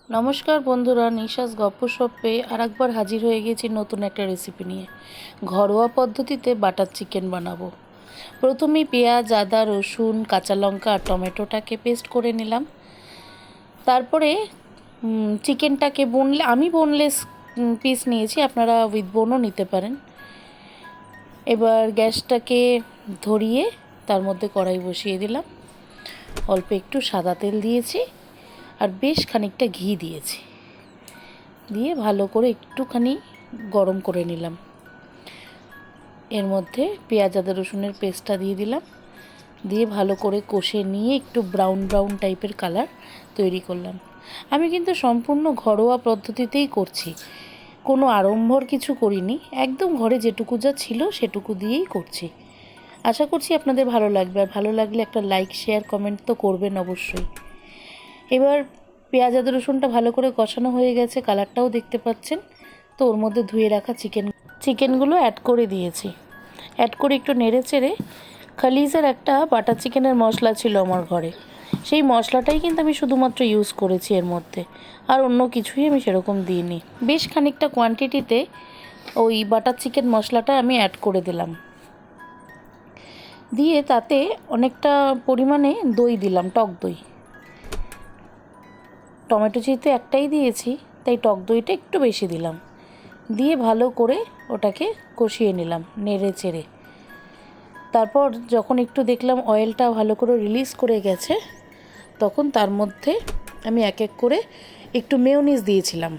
নমস্কার বন্ধুরা, নিশাস গপ্প শপে আরেকবার হাজির হয়ে গেছি নতুন একটা রেসিপি নিয়ে। ঘরোয়া পদ্ধতিতে বাটার চিকেন বানাবো। প্রথমেই পেঁয়াজ, আদা, রসুন, কাঁচা লঙ্কা আর টমেটোটাকে পেস্ট করে নিলাম। তারপরে চিকেনটাকে আমি বোনলেস পিস নিয়েছি, আপনারা উইথ বোনও নিতে পারেন। এবার গ্যাসটাকে ধরিয়ে তার মধ্যে কড়াই বসিয়ে দিলাম। অল্প একটু সাদা তেল দিয়েছি আর বেশ খানিকটা ঘি দিয়েছি, দিয়ে ভালো করে একটুখানি গরম করে নিলাম। এর মধ্যে পেঁয়াজ, আদা, রসুনের পেস্টটা দিয়ে দিলাম, দিয়ে ভালো করে কষে নিয়ে একটু ব্রাউন ব্রাউন টাইপের কালার তৈরি করলাম। আমি কিন্তু সম্পূর্ণ ঘরোয়া পদ্ধতিতেই করছি, কোনো আড়ম্বর কিছু করিনি, একদম ঘরে যেটুকু যা ছিল সেটুকু দিয়েই করছি। আশা করছি আপনাদের ভালো লাগবে, আর ভালো লাগলে একটা লাইক, শেয়ার, কমেন্ট তো করবেন অবশ্যই। এবার পেঁয়াজ, আদা, রসুনটা ভালো করে কষানো হয়ে গেছে, কালারটাও দেখতে পাচ্ছেন। তো ওর মধ্যে ধুয়ে রাখা চিকেনগুলো অ্যাড করে দিয়েছি। অ্যাড করে একটু নেড়ে চেড়ে, খালিজের একটা বাটার চিকেনের মশলা ছিল আমার ঘরে, সেই মশলাটাই কিন্তু আমি শুধুমাত্র ইউজ করেছি এর মধ্যে, আর অন্য কিছুই আমি সেরকম দিইনি। বেশ খানিকটা কোয়ান্টিটিতে ওই বাটার চিকেন মশলাটা আমি অ্যাড করে দিলাম, দিয়ে তাতে অনেকটা পরিমাণে দই দিলাম, টক দই। টমেটো যেহেতু একটাই দিয়েছি তাই টক দইটা একটু বেশি দিলাম, দিয়ে ভালো করে ওটাকে কষিয়ে নিলাম নেড়ে চেড়ে। তারপর যখন একটু দেখলাম অয়েলটা ভালো করে রিলিজ করে গেছে, তখন তার মধ্যে আমি এক এক করে একটু মেয়োনিজ দিয়েছিলাম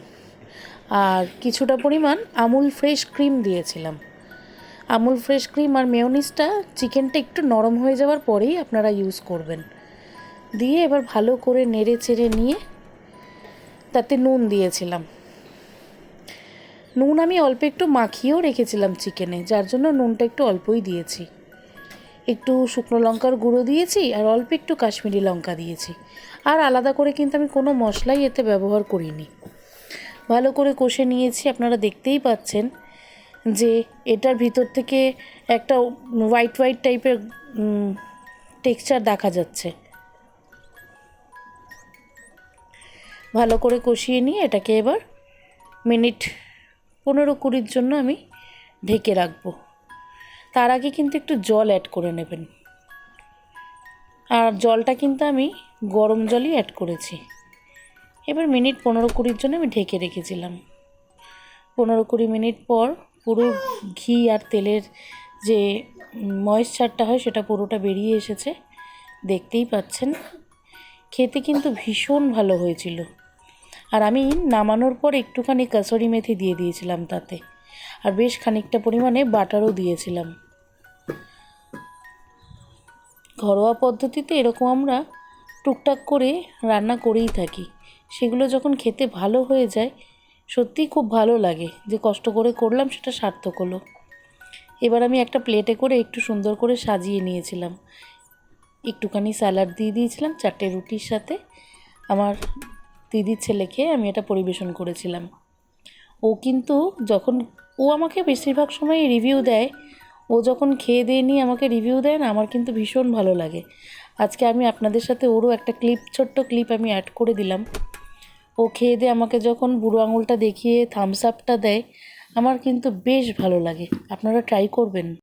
আর কিছুটা পরিমাণ আমুল ফ্রেশ ক্রিম দিয়েছিলাম। আমুল ফ্রেশ ক্রিম আর মেয়োনিজটা চিকেনটা একটু নরম হয়ে যাওয়ার পরেই আপনারা ইউজ করবেন। দিয়ে এবার ভালো করে নেড়ে চেড়ে নিয়ে তাতে নুন দিয়েছিলাম। নুন আমি অল্প একটু মাখিয়েও রেখেছিলাম চিকেনে, যার জন্য নুনটা একটু অল্পই দিয়েছি। একটু শুকনো লঙ্কার গুঁড়ো দিয়েছি আর অল্প একটু কাশ্মীরি লঙ্কা দিয়েছি, আর আলাদা করে কিন্তু আমি কোনো মশলাই এতে ব্যবহার করিনি। ভালো করে কষে নিয়েছি, আপনারা দেখতেই পাচ্ছেন যে এটার ভিতর থেকে একটা হোয়াইট হোয়াইট টাইপের টেক্সচার দেখা যাচ্ছে। ভালো করে কষিয়ে নিয়ে এটাকে এবার মিনিট 15-20 জন্য আমি ঢেকে রাখবো। তার আগে কিন্তু একটু জল অ্যাড করে নেবেন, আর জলটা কিন্তু আমি গরম জলই অ্যাড করেছি। এবার মিনিট 15-20 জন্য আমি ঢেকে রেখেছিলাম। 15-20 মিনিট পর পুরো ঘি আর তেলের যে ময়েশ্চারটা হয় সেটা পুরোটা বেরিয়ে এসেছে, দেখতেই পাচ্ছেন। খেতে কিন্তু ভীষণ ভালো হয়েছিল। আর আমি নামানোর পর একটুখানি কাসুরি মেথি দিয়ে দিয়েছিলাম তাতে, আর বেশ খানিকটা পরিমাণে বাটারও দিয়েছিলাম। ঘরোয়া পদ্ধতিতে এরকম আমরা টুকটাক করে রান্না করেই থাকি, সেগুলো যখন খেতে ভালো হয়ে যায় সত্যিই খুব ভালো লাগে যে কষ্ট করে করলাম, সেটা সার্থক হলো। এবার আমি একটা প্লেটে করে একটু সুন্দর করে সাজিয়ে নিয়েছিলাম, একটুখানি স্যালাড দিয়ে দিয়েছিলাম 4টে রুটির সাথে। আমার দিদির ছেলেকে আমি এটা পরিবেশন করেছিলাম। ও কিন্তু যখন আমাকে বেশিরভাগ সময় রিভিউ দেয়, ও যখন খেয়ে দিয়ে নিয়ে আমাকে রিভিউ দেয় না, আমার কিন্তু ভীষণ ভালো লাগে। আজকে আমি আপনাদের সাথে ওরও একটা ছোট্ট ক্লিপ আমি অ্যাড করে দিলাম। ও খেয়ে দিয়ে আমাকে যখন বুড়ো আঙুলটা দেখিয়ে থামস আপটা দেয়, আমার কিন্তু বেশ ভালো লাগে। আপনারা ট্রাই করবেন।